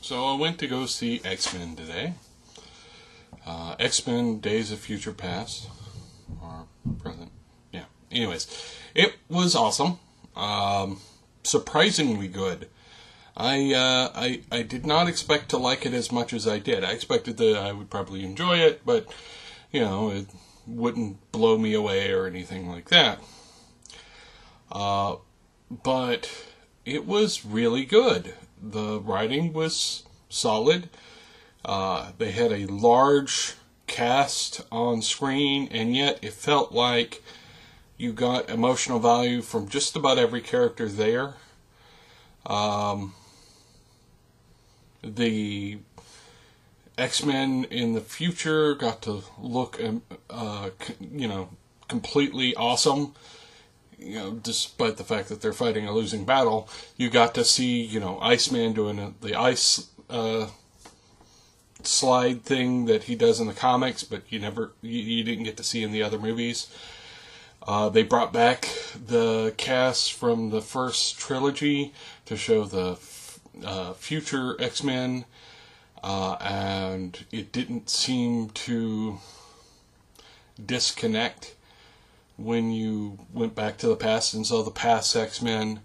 So I went to go see X-Men today. X-Men Days of Future Past. Or present. Yeah. Anyways, it was awesome. Surprisingly good. I did not expect to like it as much as I did. I expected that I would probably enjoy it, but, it wouldn't blow me away or anything like that. But it was really good. The writing was solid. They had a large cast on screen, and yet it felt like you got emotional value from just about every character there. The X-Men in the future got to look, completely awesome. Despite the fact that they're fighting a losing battle, you got to see, Iceman doing the ice slide thing that he does in the comics, but you didn't get to see in the other movies. They brought back the cast from the first trilogy to show the future X-Men, and it didn't seem to disconnect when you went back to the past and saw the past X-Men,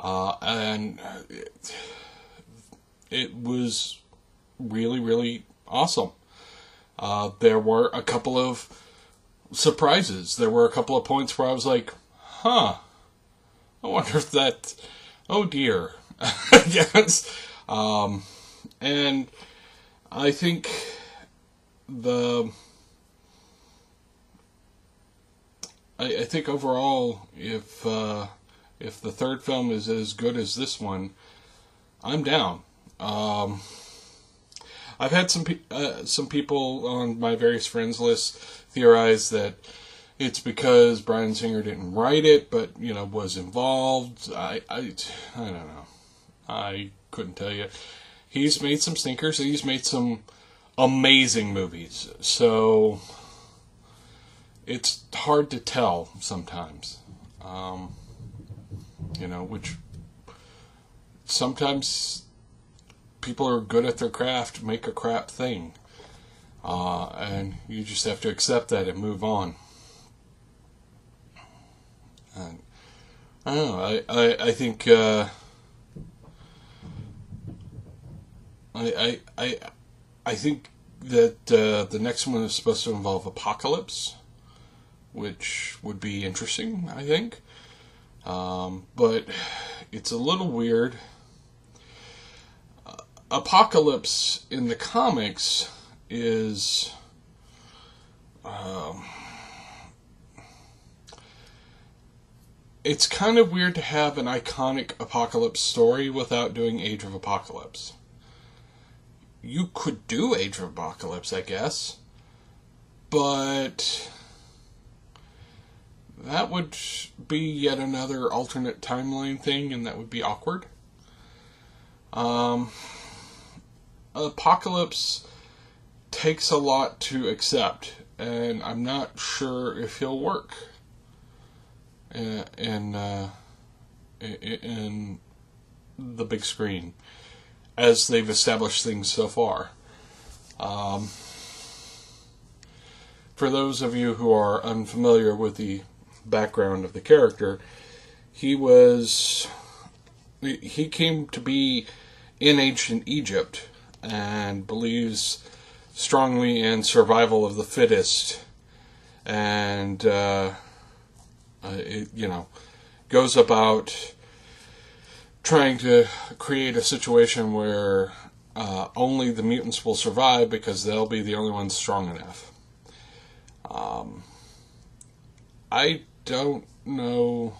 and it was really, really awesome. There were a couple of surprises. There were a couple of points where I was like, I wonder if that, oh dear. Yes. And I think I think overall, if the third film is as good as this one, I'm down. I've had some people on my various friends list theorize that it's because Bryan Singer didn't write it, but was involved. I don't know. I couldn't tell you. He's made some stinkers, and he's made some amazing movies. So it's hard to tell sometimes. Which sometimes people are good at their craft, make a crap thing. And you just have to accept that and move on. And I don't know, I think I think that the next one is supposed to involve Apocalypse, which would be interesting, I think. But it's a little weird. Apocalypse in the comics is it's kind of weird to have an iconic Apocalypse story without doing Age of Apocalypse. You could do Age of Apocalypse, I guess, but that would be yet another alternate timeline thing, and that would be awkward. Apocalypse takes a lot to accept, and I'm not sure if he'll work in the big screen as they've established things so far. For those of you who are unfamiliar with the background of the character, he came to be in ancient Egypt and believes strongly in survival of the fittest, and goes about trying to create a situation where only the mutants will survive because they'll be the only ones strong enough. I don't know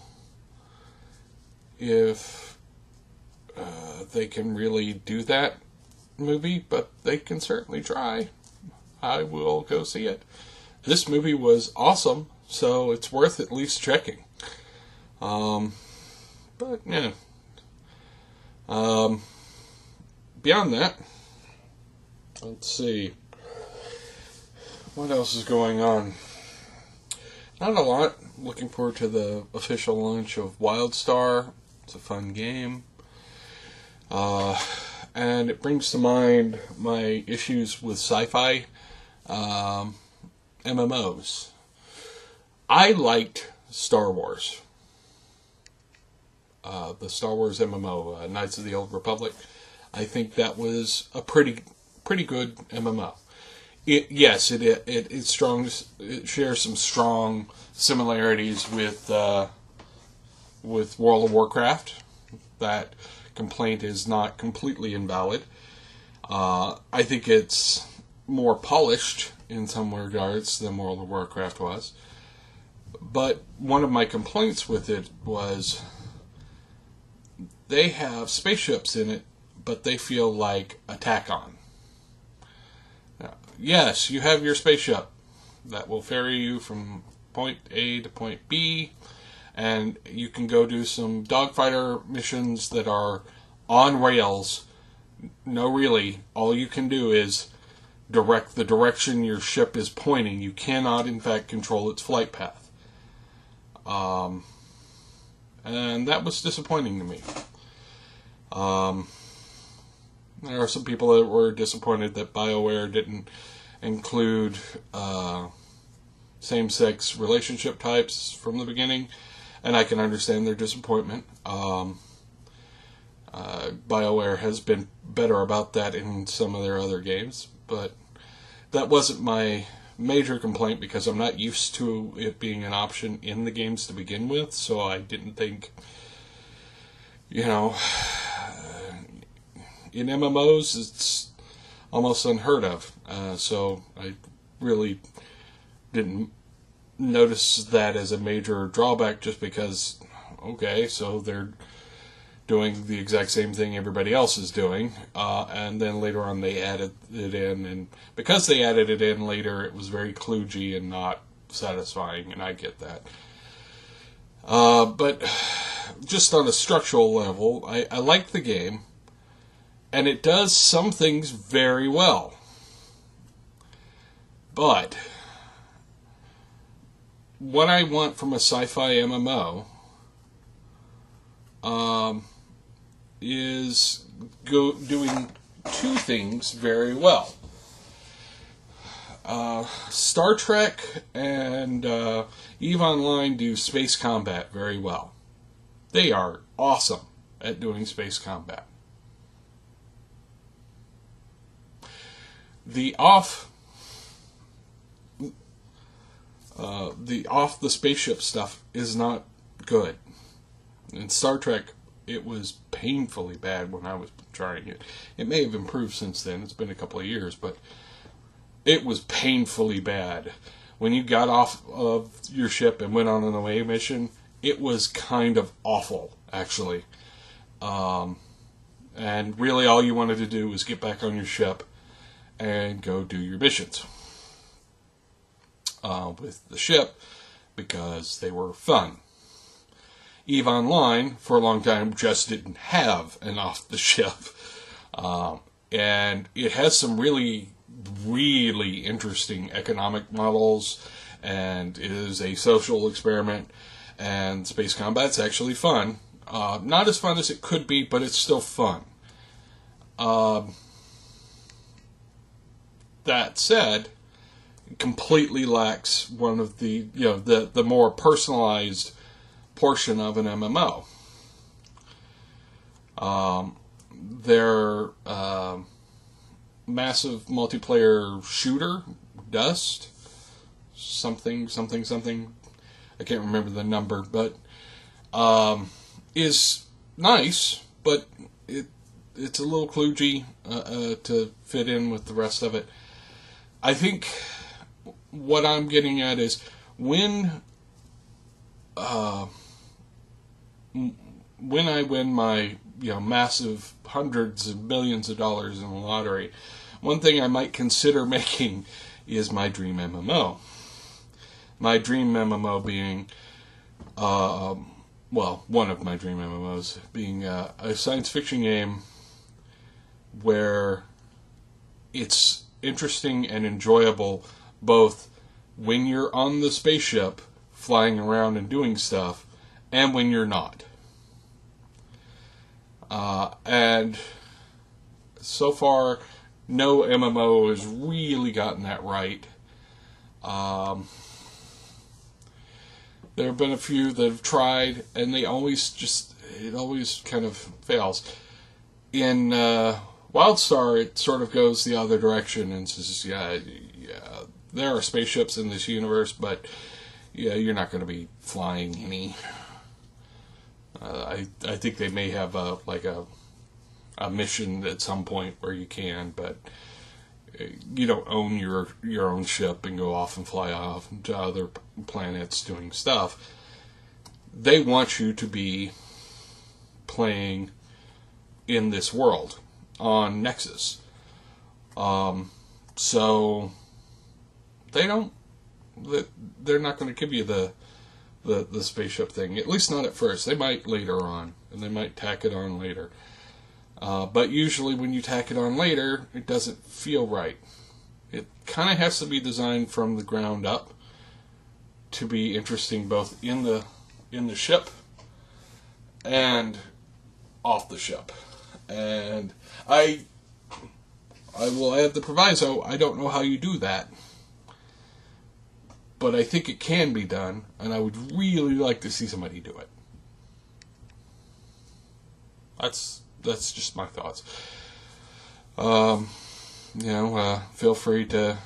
if they can really do that movie, but they can certainly try. I will go see it. This movie was awesome, so it's worth at least checking. But yeah. Beyond that, let's see. What else is going on? Not a lot. Looking forward to the official launch of WildStar. It's a fun game. and it brings to mind my issues with sci-fi MMOs. I liked Star Wars. The Star Wars MMO, Knights of the Old Republic. I think that was a pretty good MMO. It's strong. It shares some strong similarities with World of Warcraft. That complaint is not completely invalid. I think it's more polished in some regards than World of Warcraft was. But one of my complaints with it was they have spaceships in it, but they feel like attack-on. Yes, you have your spaceship that will ferry you from point A to point B, and you can go do some dogfighter missions that are on rails. No, really, all you can do is direct the direction your ship is pointing. You cannot, in fact, control its flight path. And that was disappointing to me. There are some people that were disappointed that BioWare didn't include same-sex relationship types from the beginning, and I can understand their disappointment. BioWare has been better about that in some of their other games, but that wasn't my major complaint because I'm not used to it being an option in the games to begin with, so I didn't think, in MMOs it's almost unheard of, so I really didn't notice that as a major drawback just because, okay, so they're doing the exact same thing everybody else is doing, and then later on they added it in, and because they added it in later, it was very kludgy and not satisfying, and I get that. But just on a structural level, I like the game, and it does some things very well. But what I want from a sci-fi MMO is doing two things very well. Star Trek and EVE Online do space combat very well. They are awesome at doing space combat. The off the spaceship stuff is not good. In Star Trek, it was painfully bad when I was trying it. It may have improved since then. It's been a couple of years, but it was painfully bad. When you got off of your ship and went on an away mission, it was kind of awful, actually. And really all you wanted to do was get back on your ship and go do your missions with the ship because they were fun. EVE Online, for a long time, just didn't have an off-the-ship. And it has some really, really interesting economic models, and it is a social experiment, and space combat's actually fun. Not as fun as it could be, but it's still fun. That said, it completely lacks one of the more personalized portion of an MMO. Their massive multiplayer shooter, Dust, something, I can't remember the number, but is nice, but it's a little kludgy to fit in with the rest of it. I think what I'm getting at is when I win my massive hundreds of millions of dollars in the lottery, one thing I might consider making is my dream MMO. My dream MMO being, one of my dream MMOs being a science fiction game where it's interesting and enjoyable both when you're on the spaceship flying around and doing stuff and when you're not. And so far, no MMO has really gotten that right. There have been a few that have tried, and it always kind of fails. In WildStar, it sort of goes the other direction and says, yeah, there are spaceships in this universe, but yeah, you're not going to be flying any. I think they may have a mission at some point where you can, but you don't own your own ship and go off and fly off to other planets doing stuff. They want you to be playing in this world on Nexus. So they're not going to give you the spaceship thing, at least not at first. They might later on, and they might tack it on later. But usually when you tack it on later, it doesn't feel right. It kind of has to be designed from the ground up to be interesting both in the ship and off the ship. And I will add the proviso, I don't know how you do that. But I think it can be done, and I would really like to see somebody do it. That's just my thoughts. Feel free to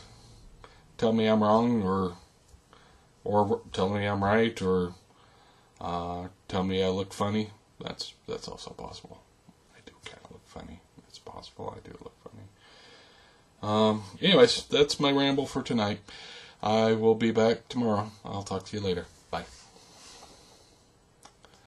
tell me I'm wrong, or tell me I'm right, or tell me I look funny. That's also possible. I do kind of look funny. It's possible I do look funny. Anyways, that's my ramble for tonight. I will be back tomorrow. I'll talk to you later. Bye.